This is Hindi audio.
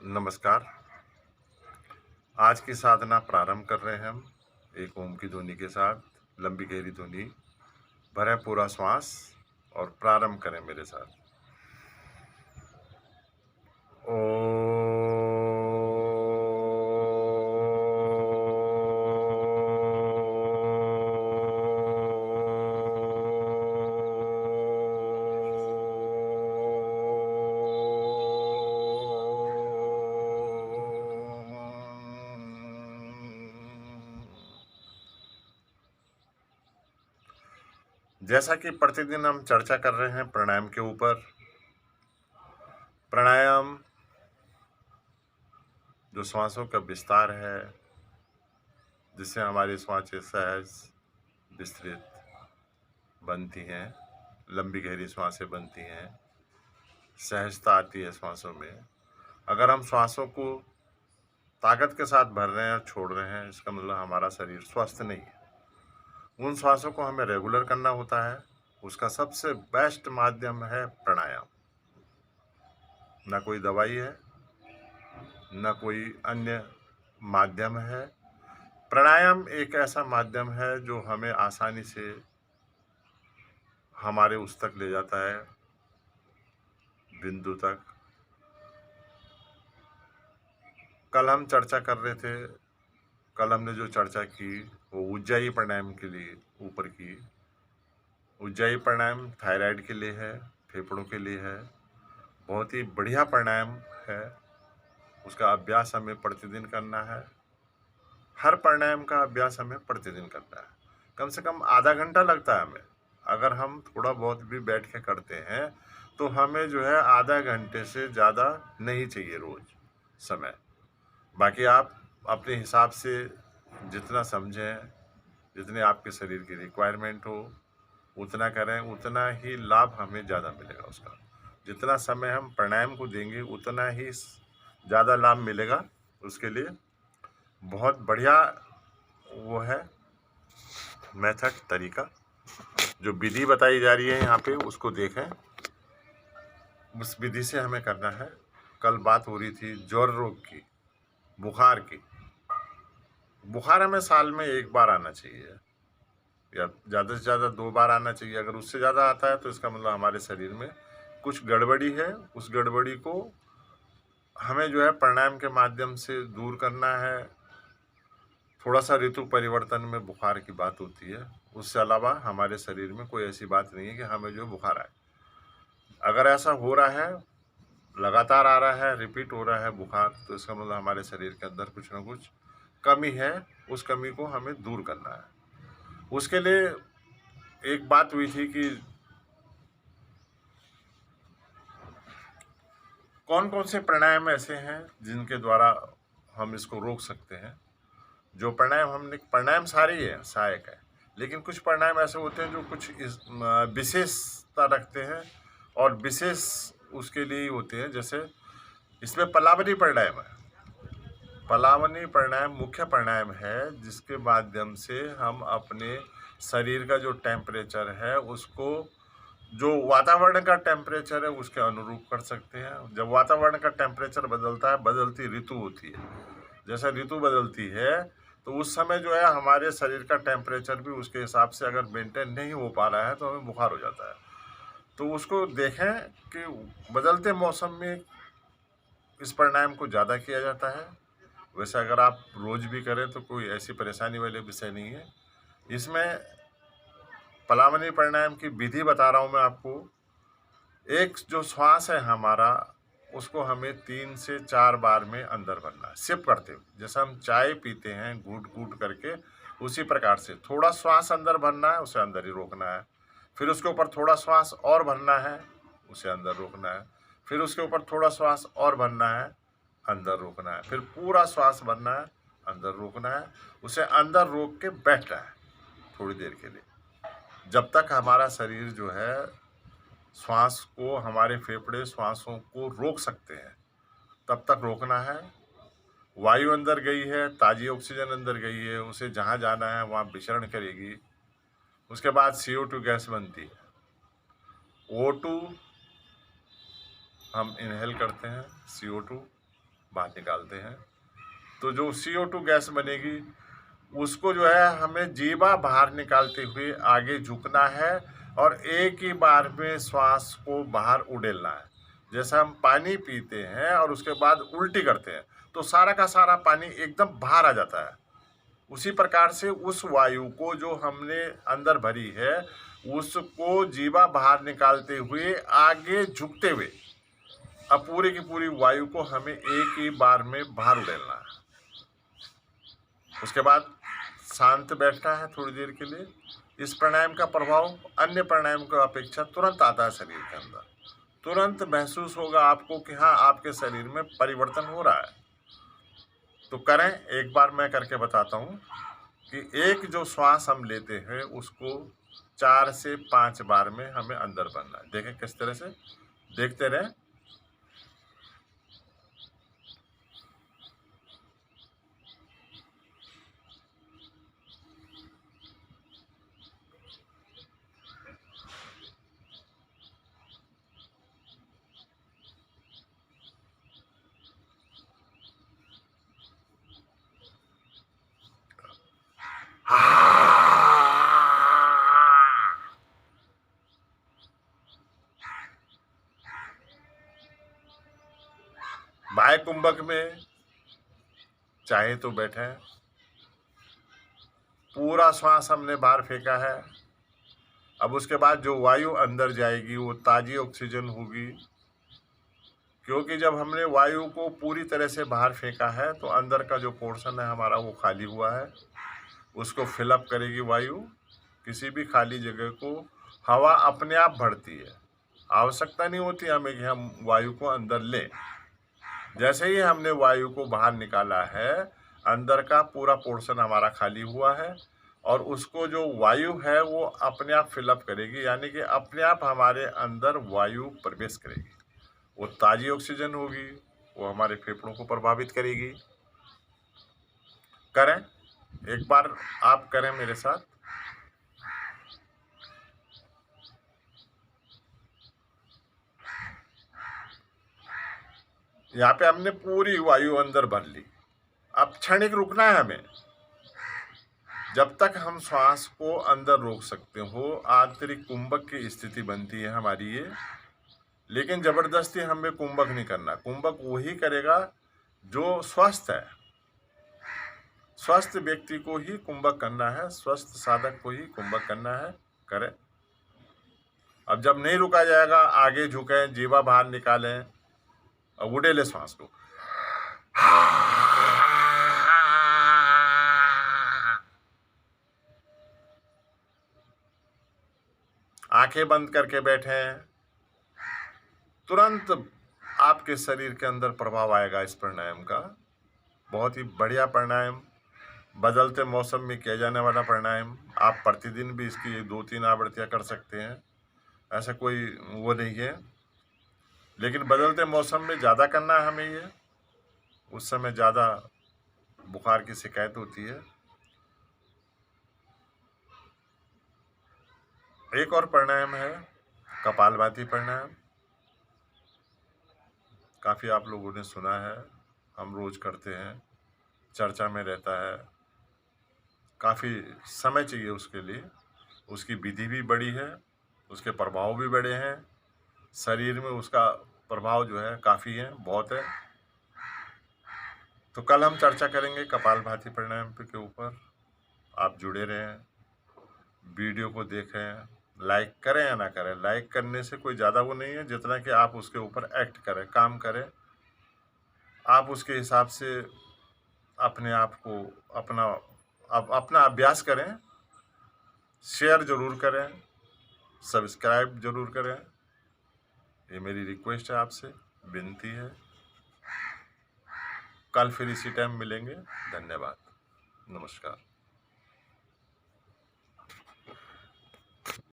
नमस्कार। आज की साधना प्रारंभ कर रहे हैं हम एक ओम की ध्वनि के साथ। लंबी गहरी ध्वनि, भरें पूरा श्वास और प्रारंभ करें मेरे साथ। जैसा कि प्रतिदिन हम चर्चा कर रहे हैं प्राणायाम के ऊपर। प्राणायाम जो श्वासों का विस्तार है, जिससे हमारी श्वासें सहज विस्तृत बनती हैं, लंबी गहरी श्वासें बनती हैं, सहजता आती है श्वासों में। अगर हम श्वासों को ताकत के साथ भर रहे हैं और छोड़ रहे हैं, इसका मतलब हमारा शरीर स्वस्थ नहीं है। उन श्वासों को हमें रेगुलर करना होता है। उसका सबसे बेस्ट माध्यम है प्राणायाम। ना कोई दवाई है, ना कोई अन्य माध्यम है। प्राणायाम एक ऐसा माध्यम है जो हमें आसानी से हमारे उस तक ले जाता है, बिंदु तक। कल हम चर्चा कर रहे थे, कल हमने जो चर्चा की वो उज्जाई प्राणायाम के लिए ऊपर की। उज्जाई प्राणायाम थायराइड के लिए है, फेफड़ों के लिए है। बहुत ही बढ़िया प्राणायाम है। उसका अभ्यास हमें प्रतिदिन करना है। हर प्राणायाम का अभ्यास हमें प्रतिदिन करना है। कम से कम आधा घंटा लगता है हमें। अगर हम थोड़ा बहुत भी बैठ के करते हैं तो हमें जो है आधा घंटे से ज़्यादा नहीं चाहिए रोज़ समय। बाकी आप अपने हिसाब से जितना समझें, जितने आपके शरीर की रिक्वायरमेंट हो उतना करें, उतना ही लाभ हमें ज़्यादा मिलेगा उसका। जितना समय हम प्राणायाम को देंगे उतना ही ज़्यादा लाभ मिलेगा। उसके लिए बहुत बढ़िया वो है मेथड, तरीका। जो विधि बताई जा रही है यहाँ पे उसको देखें। उस विधि से हमें करना है। कल बात हो रही थी ज्वर रोग की, बुखार की। बुखार हमें साल में एक बार आना चाहिए या ज़्यादा से ज़्यादा 2 बार आना चाहिए। अगर उससे ज़्यादा आता है तो इसका मतलब हमारे शरीर में कुछ गड़बड़ी है। उस गड़बड़ी को हमें जो है प्राणायाम के माध्यम से दूर करना है। थोड़ा सा ऋतु परिवर्तन में बुखार की बात होती है, उससे अलावा हमारे शरीर में कोई ऐसी बात नहीं है कि हमें जो बुखार आए। अगर ऐसा हो रहा है, लगातार आ रहा है, रिपीट हो रहा है बुखार, तो इसका मतलब हमारे शरीर के अंदर कुछ ना कुछ कमी है। उस कमी को हमें दूर करना है। उसके लिए एक बात हुई थी कि कौन कौन से प्राणायाम ऐसे हैं जिनके द्वारा हम इसको रोक सकते हैं। जो प्राणायाम हमने, प्राणायाम सारे ही है, सहायक है, लेकिन कुछ प्राणायाम ऐसे होते हैं जो कुछ विशेषता रखते हैं और विशेष उसके लिए ही होते हैं। जैसे इसमें पलावनी प्राणायाम है। पलावनी प्राणायाम मुख्य प्राणायाम है जिसके माध्यम से हम अपने शरीर का जो टेम्परेचर है उसको, जो वातावरण का टेम्परेचर है उसके अनुरूप कर सकते हैं। जब वातावरण का टेम्परेचर बदलता है, बदलती ऋतु होती है, जैसा ऋतु बदलती है तो उस समय जो है हमारे शरीर का टेम्परेचर भी उसके हिसाब से अगर मेंटेन नहीं हो पा रहा है तो हमें बुखार हो जाता है। तो उसको देखें कि बदलते मौसम में इस प्राणायाम को ज़्यादा किया जाता है। वैसे अगर आप रोज़ भी करें तो कोई ऐसी परेशानी वाले विषय नहीं है। इसमें पलावनी प्राणायाम की विधि बता रहा हूँ मैं आपको। एक जो श्वास है हमारा, उसको हमें 3 से 4 बार में अंदर भरना है, सिप करते हुए। जैसे हम चाय पीते हैं घूट घूट करके, उसी प्रकार से थोड़ा श्वास अंदर भरना है, उसे अंदर ही रोकना है। फिर उसके ऊपर थोड़ा श्वास और भरना है, उसे अंदर रोकना है। फिर उसके ऊपर थोड़ा श्वास और भरना है, अंदर रोकना है। फिर पूरा श्वास भरना है, अंदर रोकना है। उसे अंदर रोक के बैठना है थोड़ी देर के लिए, जब तक हमारा शरीर जो है श्वास को, हमारे फेफड़े श्वासों को रोक सकते हैं, तब तक रोकना है। वायु अंदर गई है, ताज़ी ऑक्सीजन अंदर गई है, उसे जहाँ जाना है वहाँ विचरण करेगी। उसके बाद CO2 गैस बनती है। O2 हम इनहेल करते हैं, CO2 बाहर निकालते हैं। तो जो CO2 गैस बनेगी उसको जो है हमें जीवा बाहर निकालते हुए आगे झुकना है और एक ही बार में श्वास को बाहर उड़ेलना है। जैसे हम पानी पीते हैं और उसके बाद उल्टी करते हैं तो सारा का सारा पानी एकदम बाहर आ जाता है। उसी प्रकार से उस वायु को जो हमने अंदर भरी है उसको जीवा बाहर निकालते हुए आगे झुकते हुए अब पूरी की पूरी वायु को हमें एक ही बार में बाहर उड़ेलना है। उसके बाद शांत बैठना है थोड़ी देर के लिए। इस प्राणायाम का प्रभाव अन्य प्राणायाम की अपेक्षा तुरंत आता है शरीर के अंदर। तुरंत महसूस होगा आपको कि हाँ आपके शरीर में परिवर्तन हो रहा है। तो करें, एक बार मैं करके बताता हूँ कि एक जो श्वास हम लेते हैं उसको 4 से 5 बार में हमें अंदर भरना है। देखें किस तरह से, देखते रहें। बाह्य कुंभक में चाहे तो बैठे, पूरा श्वास हमने बाहर फेंका है। अब उसके बाद जो वायु अंदर जाएगी वो ताजी ऑक्सीजन होगी, क्योंकि जब हमने वायु को पूरी तरह से बाहर फेंका है तो अंदर का जो पोर्शन है हमारा वो खाली हुआ है। उसको फिलअप करेगी वायु। किसी भी खाली जगह को हवा अपने आप भरती है, आवश्यकता नहीं होती हमें कि हम वायु को अंदर लें। जैसे ही हमने वायु को बाहर निकाला है अंदर का पूरा पोर्शन हमारा खाली हुआ है और उसको जो वायु है वो अपने आप फिलअप करेगी, यानी कि अपने आप हमारे अंदर वायु प्रवेश करेगी। वो ताज़ी ऑक्सीजन होगी, वो हमारे फेफड़ों को प्रभावित करेगी। करें, एक बार आप करें मेरे साथ। यहाँ पे हमने पूरी वायु अंदर भर ली। अब क्षणिक रुकना है हमें। जब तक हम श्वास को अंदर रोक सकते हो आंतरिक कुंभक की स्थिति बनती है हमारी ये। लेकिन जबरदस्ती हमें कुंभक नहीं करना। कुंभक वही करेगा जो स्वस्थ है। स्वस्थ व्यक्ति को ही कुंभक करना है, स्वस्थ साधक को ही कुंभक करना है। करें। अब जब नहीं रुका जाएगा आगे झुकें, जीवा बाहर निकालें और उड़ेले श्वास को। आंखें बंद करके बैठें। तुरंत आपके शरीर के अंदर प्रभाव आएगा इस प्राणायाम का। बहुत ही बढ़िया प्राणायाम, बदलते मौसम में किया जाने वाला प्राणायाम। आप प्रतिदिन भी इसकी 2-3 आवृत्तियाँ कर सकते हैं, ऐसा कोई वो नहीं है। लेकिन बदलते मौसम में ज़्यादा करना है हमें ये, उस समय ज़्यादा बुखार की शिकायत होती है। एक और प्राणायाम है कपालभाति प्राणायाम। काफ़ी आप लोगों ने सुना है, हम रोज़ करते हैं, चर्चा में रहता है। काफ़ी समय चाहिए उसके लिए, उसकी विधि भी बड़ी है, उसके प्रभाव भी बड़े हैं, शरीर में उसका प्रभाव जो है काफ़ी है, बहुत है। तो कल हम चर्चा करेंगे कपालभाति प्राणायाम के ऊपर। आप जुड़े रहें, वीडियो को देखें, लाइक करें या ना करें। लाइक करने से कोई ज़्यादा वो नहीं है, जितना कि आप उसके ऊपर एक्ट करें, काम करें। आप उसके हिसाब से अपने आप को अपना अभ्यास करें। शेयर ज़रूर करें, सब्सक्राइब ज़रूर करें। ये मेरी रिक्वेस्ट है आपसे, विनती है। कल फिर इसी टाइम मिलेंगे। धन्यवाद, नमस्कार।